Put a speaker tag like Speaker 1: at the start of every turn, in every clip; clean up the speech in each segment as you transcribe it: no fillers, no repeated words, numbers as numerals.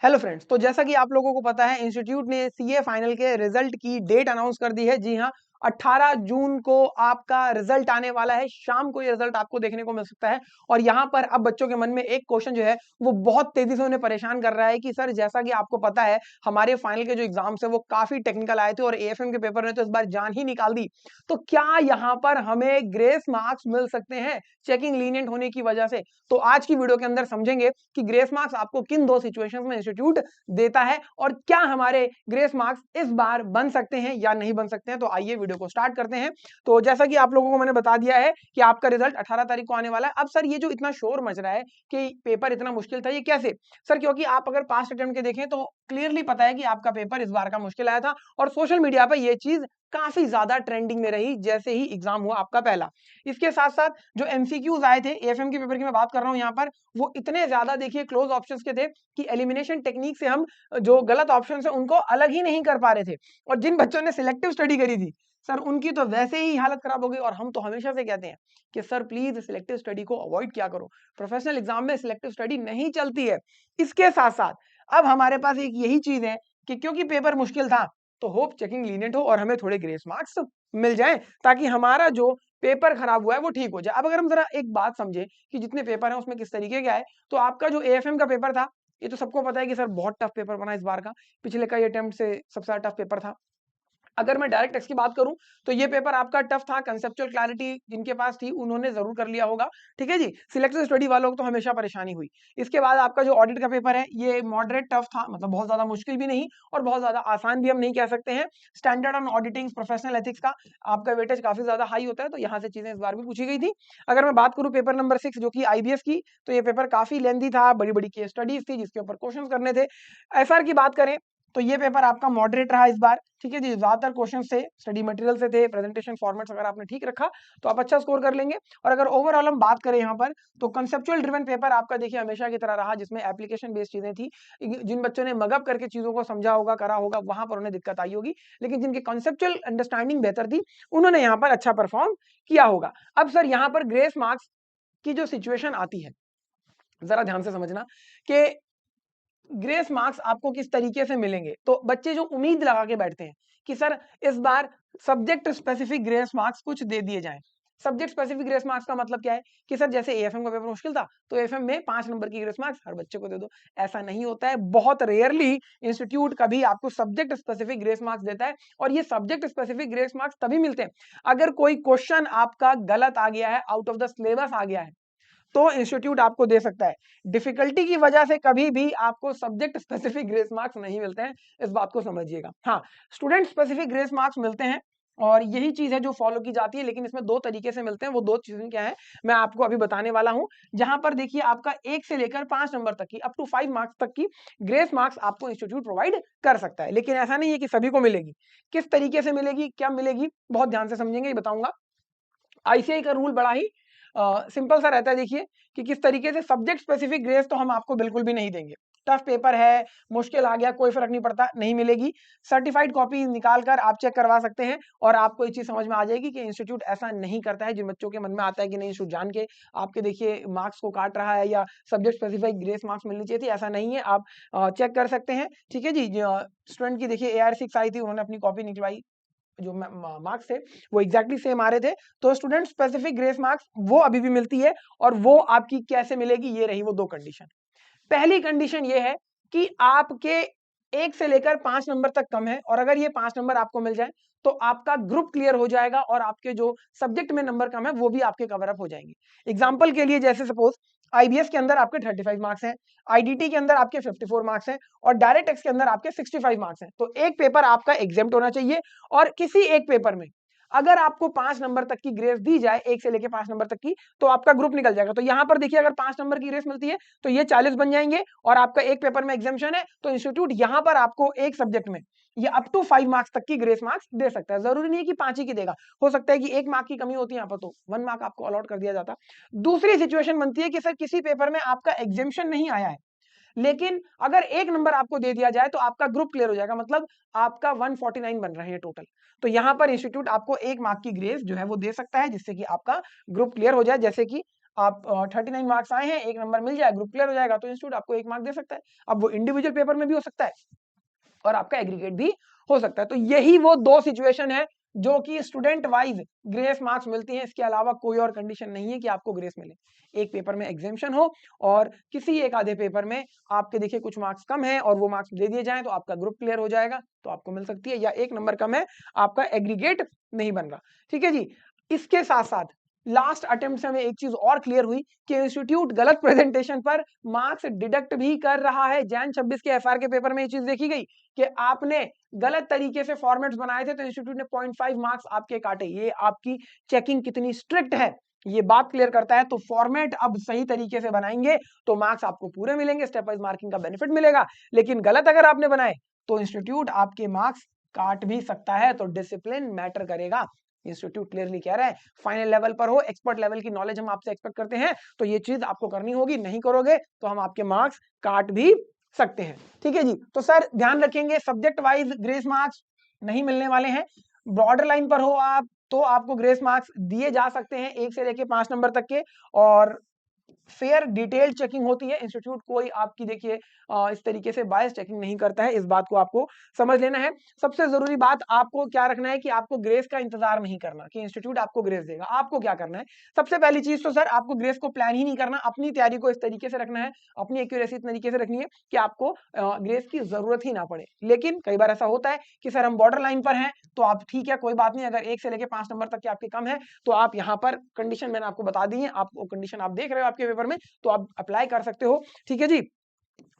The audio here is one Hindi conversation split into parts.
Speaker 1: हेलो फ्रेंड्स, तो जैसा कि आप लोगों को पता है इंस्टीट्यूट ने सीए फाइनल के रिजल्ट की डेट अनाउंस कर दी है। जी हाँ, 18 जून को आपका रिजल्ट आने वाला है। शाम को ये रिजल्ट आपको देखने को मिल सकता है। और यहाँ पर अब बच्चों के मन में एक क्वेश्चन जो है वो बहुत तेजी से उन्हें परेशान कर रहा है कि सर, जैसा कि आपको पता है हमारे फाइनल के जो एग्जाम्स है वो काफी टेक्निकल आए थे और एएफएम के पेपर ने तो इस बार जान ही निकाल दी। तो क्या यहाँ पर हमें ग्रेस मार्क्स मिल सकते हैं चेकिंग लीनियंट होने की वजह से? तो आज की वीडियो के अंदर समझेंगे कि ग्रेस मार्क्स आपको किन दो सिचुएशंस में इंस्टीट्यूट देता है और क्या हमारे ग्रेस मार्क्स इस बार बन सकते हैं या नहीं बन सकते हैं। तो आइए वीडियो को स्टार्ट करते हैं। तो जैसा कि आप लोगों को मैंने बता दिया है कि आपका रिजल्ट 18 तारीख को आने वाला है। अब सर, ये जो इतना शोर मच रहा है कि पेपर इतना मुश्किल था, ये कैसे? सर, क्योंकि आप अगर पास्ट अटेम्प्ट के देखें तो क्लियरली पता है कि आपका पेपर इस बार का मुश्किल आया था और सोशल मीडिया पर यह चीज काफी ज्यादा ट्रेंडिंग में रही जैसे ही एग्जाम हुआ आपका पहला। इसके साथ साथ जो एमसीक्यूज आए थे एएफएम के पेपर की मैं बात कर रहा हूं यहाँ पर, वो इतने ज्यादा देखिए क्लोज ऑप्शंस के थे कि एलिमिनेशन टेक्निक से हम जो गलत ऑप्शन है उनको अलग ही नहीं कर पा रहे थे। और जिन बच्चों ने सिलेक्टिव स्टडी करी थी सर, उनकी तो वैसे ही हालत खराब हो गई। और हम तो हमेशा से कहते हैं कि सर प्लीज सिलेक्टिव स्टडी को अवॉइड किया करो, प्रोफेशनल एग्जाम में सिलेक्टिव स्टडी नहीं चलती है। इसके साथ साथ अब हमारे पास एक यही चीज है कि क्योंकि पेपर मुश्किल था तो होप चेकिंग लीनियंट हो और हमें थोड़े ग्रेस मार्क्स मिल जाएं, ताकि हमारा जो पेपर खराब हुआ है वो ठीक हो जाए। अब अगर हम जरा एक बात समझे कि जितने पेपर हैं उसमें किस तरीके के आए, तो आपका जो एएफएम का पेपर था, ये तो सबको पता है कि सर बहुत टफ पेपर बना इस बार का। पिछले कई अटेम्प्ट से सबसे ज्यादा टफ पेपर था। अगर मैं डायरेक्ट टेक्स्ट की बात करूं तो ये पेपर आपका टफ था। कंसेप्चुअल क्लैरिटी जिनके पास थी उन्होंने जरूर कर लिया होगा, ठीक है जी। सिलेक्टिव स्टडी वालों को तो हमेशा परेशानी हुई। इसके बाद आपका जो ऑडिट का पेपर है ये मॉडरेट टफ था, मतलब बहुत ज्यादा मुश्किल भी नहीं और बहुत ज्यादा आसान भी हम नहीं कह सकते हैं। Standard on auditing professional ethics का आपका वेटेज काफी ज्यादा हाई होता है, तो यहाँ से चीजें इस बार भी पूछी गई थी। अगर मैं बात करूं पेपर नंबर 6 जो कि आईबीएस की, तो ये पेपर काफी लेंथी था, बड़ी बड़ी केस स्टडीज थी जिसके ऊपर क्वेश्चन करने थे। एसआर की बात करें तो ये पेपर आपका मॉडरेट रहा इस बार, ठीक है जी। ज्यादातर क्वेश्चन थे स्टडी मटेरियल से थे, प्रेजेंटेशन फॉर्मेट्स अगर आपने ठीक रखा तो आप अच्छा स्कोर कर लेंगे। और अगर ओवरऑल हम बात करें यहाँ पर, तो कंसेप्चुअल ड्रिवन पेपर आपका देखिए हमेशा की तरह रहा, जिसमें एप्लीकेशन बेस्ड चीजें थी। जिन बच्चों ने मगअप करके चीजों को समझा होगा, करा होगा, वहां पर उन्हें दिक्कत आई होगी, लेकिन जिनकी कंसेप्चुअल अंडरस्टैंडिंग बेहतर थी उन्होंने यहाँ पर अच्छा परफॉर्म किया होगा। अब सर, यहाँ पर ग्रेस मार्क्स की जो सिचुएशन आती है, जरा ध्यान से समझना कि ग्रेस मार्क्स आपको किस तरीके से मिलेंगे। तो बच्चे जो उम्मीद लगा के बैठते हैं कि सर इस बार सब्जेक्ट स्पेसिफिक ग्रेस मार्क्स कुछ दे दिए जाएं। सब्जेक्ट स्पेसिफिक ग्रेस मार्क्स का मतलब क्या है कि सर जैसे एएफएम का पेपर मुश्किल था तो एएफएम में 5 नंबर की ग्रेस मार्क्स हर बच्चे को दे दो। ऐसा नहीं होता है, बहुत रेयरली इंस्टीट्यूट कभी आपको सब्जेक्ट स्पेसिफिक ग्रेस मार्क्स देता है। और ये सब्जेक्ट स्पेसिफिक ग्रेस मार्क्स तभी मिलते हैं अगर कोई क्वेश्चन आपका गलत आ गया है, आउट ऑफ द सिलेबस आ गया है, तो इंस्टीट्यूट आपको दे सकता है। डिफिकल्टी की वजह से कभी भी आपको सब्जेक्ट स्पेसिफिक ग्रेस मार्क्स नहीं मिलते हैं, इस बात को समझिएगा। हाँ, स्टूडेंट स्पेसिफिक ग्रेस मार्क्स मिलते हैं और यही चीज है जो फॉलो की जाती है, लेकिन इसमें दो तरीके से मिलते हैं। वो दो चीजें क्या है मैं आपको अभी बताने वाला हूं। जहां पर देखिए आपका 1 से लेकर 5 नंबर तक की, अप टू 5 मार्क्स तक की ग्रेस मार्क्स आपको इंस्टीट्यूट प्रोवाइड कर सकता है, लेकिन ऐसा नहीं है कि सभी को मिलेगी। किस तरीके से मिलेगी, क्या मिलेगी, बहुत ध्यान से समझेंगे, ये बताऊंगा। आईसीआई का रूल बड़ा ही सिंपल सा रहता है। देखिए कि किस तरीके से सब्जेक्ट स्पेसिफिक ग्रेस तो हम आपको बिल्कुल भी नहीं देंगे। टफ पेपर है, मुश्किल आ गया, कोई फर्क नहीं पड़ता, नहीं मिलेगी। सर्टिफाइड कॉपी निकाल कर आप चेक करवा सकते हैं और आपको एक चीज समझ में आ जाएगी कि इंस्टीट्यूट ऐसा नहीं करता है। जिन बच्चों के मन में आता है कि नहीं, इंस्टीट्यूट जान के आपके देखिए मार्क्स को काट रहा है या सब्जेक्ट स्पेसिफिक ग्रेस मार्क्स मिलनी चाहिए थी, ऐसा नहीं है। आप चेक कर सकते हैं, ठीक है जी। स्टूडेंट की देखिए AR6 आई थी, उन्होंने अपनी कॉपी निकलवाई, जो मार्क्स थे वो एग्जैक्टली सेम आ रहे थे। तो स्टूडेंट स्पेसिफिक ग्रेस मार्क्स वो अभी भी मिलती है। और वो आपकी कैसे मिलेगी, ये रही वो दो कंडीशन। पहली कंडीशन ये है कि आपके 1 से लेकर 5 नंबर तक कम है, और अगर ये 5 नंबर आपको मिल जाए तो आपका ग्रुप क्लियर हो जाएगा और आपके जो सब्जेक्ट में नंबर कम है वो भी आपके कवर अप हो जाएंगे। एग्जाम्पल के लिए, जैसे सपोज आईबीएस के अंदर आपके 35 मार्क्स हैं, आईडीटी के अंदर आपके 54 मार्क्स हैं और डायरेक्ट एक्स के अंदर आपके 65 मार्क्स हैं, तो एक पेपर आपका एग्जेम्प्ट होना चाहिए। और किसी एक पेपर में अगर आपको 5 नंबर तक की ग्रेस दी जाए, 1 से लेकर 5 नंबर तक की, तो आपका ग्रुप निकल जाएगा। तो यहां पर देखिए अगर 5 नंबर की ग्रेस मिलती है तो ये 40 बन जाएंगे और आपका एक पेपर में एग्जाम्शन है, तो इंस्टीट्यूट यहां पर आपको एक सब्जेक्ट में ये अप टू 5 मार्क्स तक की ग्रेस मार्क्स दे सकता है। जरूरी नहीं है कि 5 ही की देगा, हो सकता है कि 1 मार्क की कमी होती है यहाँ पर तो 1 मार्क आपको अलॉट कर दिया जाता। दूसरी सिचुएशन बनती है कि सर किसी पेपर में आपका एग्जाम्शन नहीं आया है, लेकिन अगर एक नंबर आपको दे दिया जाए तो आपका ग्रुप क्लियर हो जाएगा, मतलब आपका 149 बन रहे हैं टोटल। तो यहां पर इंस्टीट्यूट आपको 1 मार्क की ग्रेस जो है वो दे सकता है, जिससे कि आपका ग्रुप क्लियर हो जाए। जैसे कि आप 39 मार्क्स आए हैं, 1 नंबर मिल जाए, ग्रुप क्लियर हो जाएगा, तो इंस्टीट्यूट आपको 1 मार्क दे सकता है। अब वो इंडिविजुअल पेपर में भी हो सकता है और आपका एग्रीगेट भी हो सकता है। तो यही वो 2 सिचुएशन है जो कि स्टूडेंट वाइज ग्रेस मार्क्स मिलती हैं। इसके अलावा कोई और कंडीशन नहीं है कि आपको ग्रेस मिले। एक पेपर में एग्जेम्पशन हो और किसी एक आधे पेपर में आपके देखिए कुछ मार्क्स कम है और वो मार्क्स दे दिए जाएं तो आपका ग्रुप क्लियर हो जाएगा, तो आपको मिल सकती है, या 1 नंबर कम है, आपका एग्रीगेट नहीं बन रहा। ठीक है जी। इसके साथ साथ लास्ट अटेम्प्ट से हमें एक चीज और क्लियर हुई कि इंस्टीट्यूट गलत प्रेजेंटेशन पर मार्क्स डिडक्ट भी कर रहा है। जैन 26 के एफआर के पेपर में ये चीज देखी गई कि आपने गलत तरीके से फॉर्मेट्स बनाए थे तो इंस्टीट्यूट ने 0.5 मार्क्स आपके काटे। ये आपकी चेकिंग कितनी स्ट्रिक्ट है ये बात क्लियर करता है। तो फॉर्मेट अब सही तरीके से बनाएंगे तो मार्क्स आपको पूरे मिलेंगे, स्टेप वाइज मार्किंग का बेनिफिट मिलेगा। लेकिन गलत अगर आपने बनाए तो इंस्टीट्यूट आपके मार्क्स काट भी सकता है। तो डिसिप्लिन मैटर करेगा। इंस्टीट्यूट क्लियरली कह रहा है फाइनल लेवल पर हो, एक्सपर्ट लेवल की नॉलेज हम आपसे एक्सपेक्ट करते हैं, तो ये चीज आपको करनी होगी। नहीं करोगे तो हम आपके मार्क्स काट भी सकते हैं। ठीक है जी। तो सर ध्यान रखेंगे सब्जेक्ट वाइज ग्रेस मार्क्स नहीं मिलने वाले हैं। बॉर्डर लाइन पर हो आप तो आपको ग्रेस मार्क्स दिए जा सकते हैं 1 से लेके 5 नंबर तक के, और फेयर डिटेल चेकिंग होती है। इंस्टीट्यूट कोई आपकी देखिए इस तरीके से बायस चेकिंग नहीं करता है। इस बात को आपको समझ लेना है। सबसे जरूरी बात आपको क्या रखना है कि आपको ग्रेस का इंतजार नहीं करना कि इंस्टीट्यूट आपको ग्रेस देगा। आपको क्या करना है, सबसे पहली चीज तो सर आपको ग्रेस को प्लान ही नहीं करना, अपनी तैयारी को इस तरीके से रखना है, अपनी एक्यूरेसी इस तरीके से रखनी है कि आपको ग्रेस की जरूरत ही ना पड़े। लेकिन कई बार ऐसा होता है कि सर हम बॉर्डर लाइन पर हैं तो आप ठीक है कोई बात नहीं, अगर 1 से लेके 5 नंबर तक के आपके कम है तो आप यहाँ पर कंडीशन मैंने आपको बता दी है, आपको कंडीशन आप देख रहे हो आपके पेपर में, तो आप अप्लाई कर सकते हो। ठीक है जी।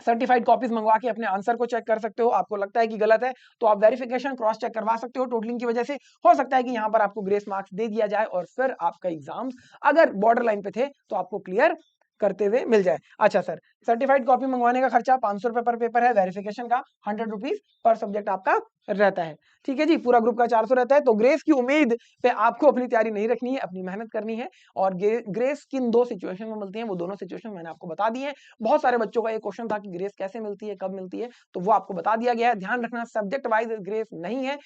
Speaker 1: सर्टिफाइड कॉपीज मंगवा के अपने आंसर को चेक कर सकते हो। आपको लगता है कि गलत है तो आप वेरिफिकेशन क्रॉस चेक करवा सकते हो। टोटलिंग की वजह से हो सकता है कि यहाँ पर आपको ग्रेस मार्क्स दे दिया जाए और फिर आपका एग्जाम अगर बॉर्डर लाइन पे थे तो आपको क्लियर करते हुए मिल जाए। अच्छा सर, सर्टिफाइड कॉपी मंगवाने का खर्चा 500 रुपए पर पेपर है, वेरिफिकेशन का 100 रुपीज पर सब्जेक्ट आपका रहता है। ठीक है जी। पूरा ग्रुप का 400 रहता है। तो ग्रेस की उम्मीद पे आपको अपनी तैयारी नहीं रखनी है, अपनी मेहनत करनी है। और ग्रेस किन 2 सिचुएशन में मिलती है वो दोनों सिचुएशन मैंने आपको बता दी है। बहुत सारे बच्चों का ये क्वेश्चन था कि ग्रेस कैसे मिलती है, कब मिलती है, तो वो आपको बता दिया गया है। ध्यान रखना सब्जेक्ट वाइज ग्रेस नहीं है,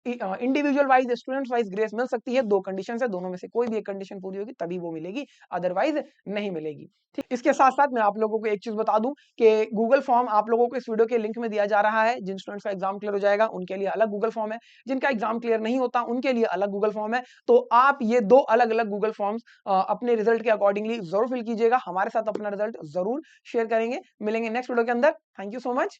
Speaker 1: individual wise students wise grace मिल सकती है। 2 कंडीशन है, दोनों में से कोई भी एक कंडीशन पूरी होगी तभी वो मिलेगी, अदरवाइज नहीं मिलेगी। ठीक। इसके साथ साथ मैं आप लोगों को एक चीज बता दूं कि गूगल फॉर्म आप लोगों को इस वीडियो के लिंक में दिया जा रहा है। जिन स्टूडेंट्स का एग्जाम क्लियर हो जाएगा उनके लिए अलग गूगल फॉर्म है, जिनका एग्जाम क्लियर नहीं होता उनके लिए अलग गूगल फॉर्म है। तो आप ये 2 अलग अलग गूगल फॉर्म्स अपने रिजल्ट के अकॉर्डिंगली जरूर फिल कीजिएगा। हमारे साथ अपना रिजल्ट जरूर शेयर करेंगे। मिलेंगे नेक्स्ट वीडियो के अंदर। Thank you so much.